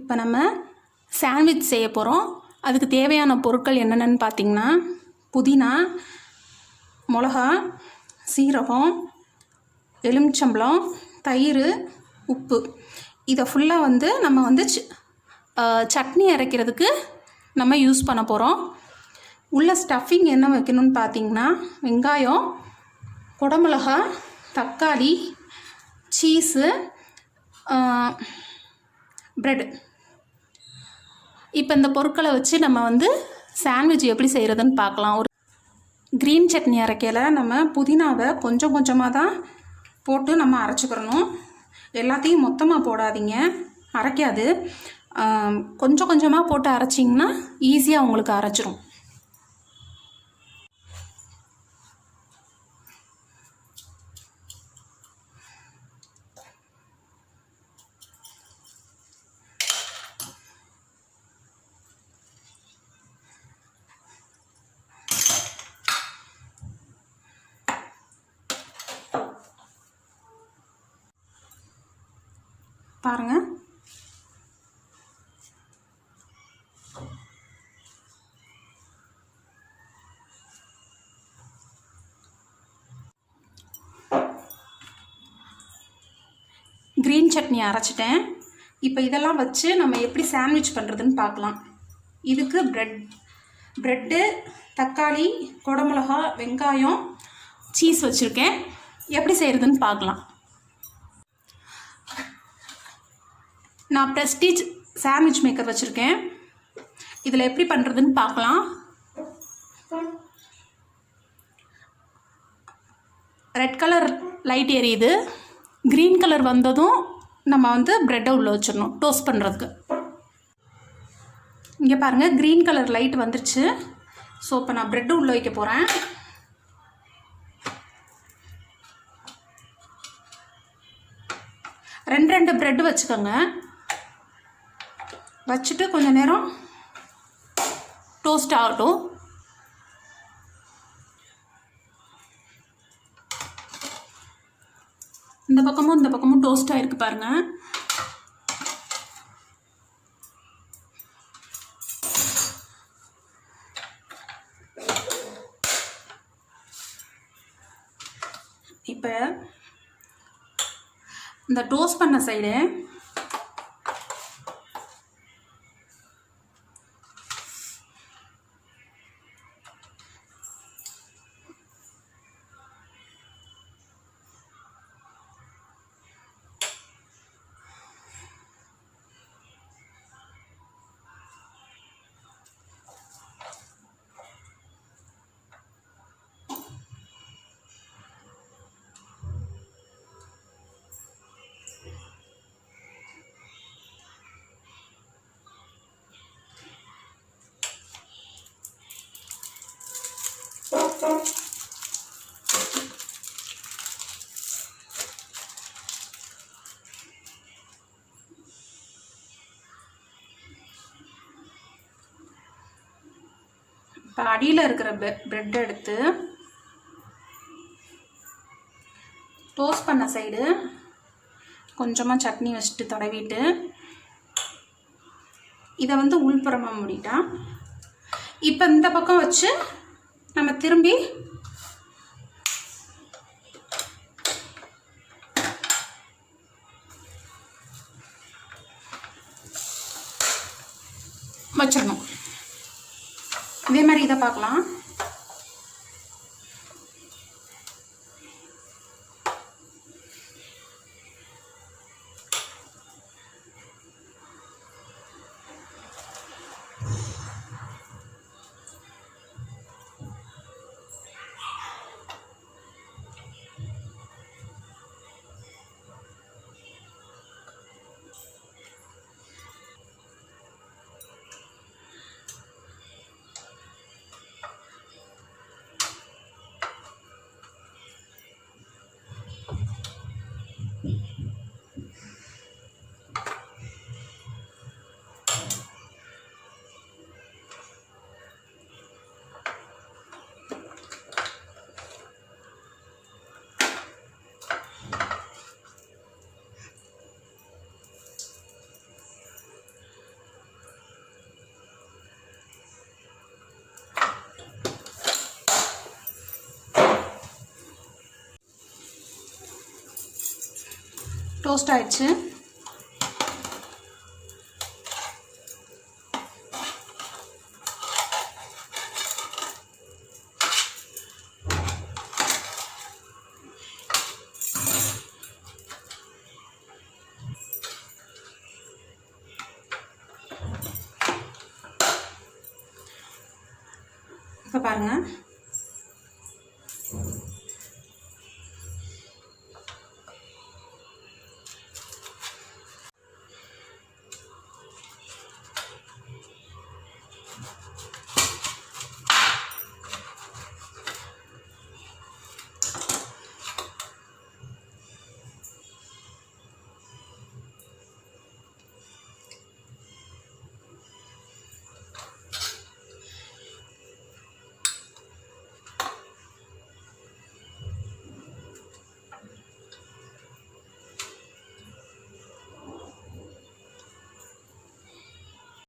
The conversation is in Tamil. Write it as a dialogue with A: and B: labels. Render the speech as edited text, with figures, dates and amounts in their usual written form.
A: இப்போ நம்ம சாண்ட்விச் செய்ய போகிறோம். அதுக்கு தேவையான பொருட்கள் என்னென்னு பார்த்திங்கன்னா, புதினா, மிளகா, சீரகம், எலுமிச்சம்பழம், தயிர், உப்பு. இதை ஃபுல்லாக நம்ம சட்னி அரைக்கிறதுக்கு நம்ம யூஸ் பண்ண போகிறோம். உள்ள ஸ்டஃபிங் என்ன வைக்கணும்னு பார்த்திங்கன்னா, வெங்காயம், குடமிளகா, தக்காளி, சீஸு, ப்ரெட். இப்போ இந்த பொருட்களை வச்சு நம்ம சாண்ட்விச் எப்படி செய்கிறதுன்னு பார்க்கலாம். ஒரு க்ரீன் சட்னி அரைக்கையில் நம்ம புதினாவை கொஞ்சம் கொஞ்சமாக தான் போட்டு நம்ம அரைச்சிக்கிறணும். எல்லாத்தையும் மொத்தமாக போடாதீங்க, அரைக்காது. கொஞ்சம் கொஞ்சமாக போட்டு அரைச்சிங்கன்னா ஈஸியாக உங்களுக்கு அரைச்சிரும். பாருங்கள், க்ரீன் சட்னி அரைச்சிட்டேன். இப்போ இதெல்லாம் வச்சு நம்ம எப்படி சாண்ட்விச் பண்ணுறதுன்னு பார்க்கலாம். இதுக்கு ப்ரெட்டு, தக்காளி, குடமிளகா, வெங்காயம், சீஸ் வச்சுருக்கேன். எப்படி செய்கிறதுன்னு பார்க்கலாம். நான் ப்ரெஸ்டீஜ் சாண்ட்விச் மேக்கர் வச்சுருக்கேன். இதில் எப்படி பண்ணுறதுன்னு பார்க்கலாம். ரெட் கலர் லைட் எரியுது. க்ரீன் கலர் வந்ததும் நம்ம ப்ரெட்டை உள்ளே வச்சிடணும் டோஸ்ட் பண்ணுறதுக்கு. இங்கே பாருங்கள், க்ரீன் கலர் லைட் வந்துருச்சு. ஸோ இப்போ நான் ப்ரெட்டு உள்ளே வைக்க போகிறேன். ரெண்டு ப்ரெட்டு வச்சுக்கோங்க. வச்சுட்டு கொஞ்சம் நேரம் டோஸ்ட் ஆகட்டும். இந்த பக்கமும் டோஸ்ட் ஆகிருக்கு பாருங்கள். இப்போ இந்த டோஸ்ட் பண்ண சைடு இப்போ அடியில் இருக்கிற ப்ரெட் எடுத்து டோஸ்ட் பண்ண சைடு கொஞ்சமாக சட்னி வச்சுட்டு தடவிட்டு இதை உள்புறமாக மூடிட்டா, இப்போ இந்த பக்கம் வச்சு நம்ம திரும்பி வச்சிடணும். இதே மாதிரி இதை பார்க்கலாம். டோஸ்ட் ஆயிடுச்சு. இப்போ பாருங்கள்,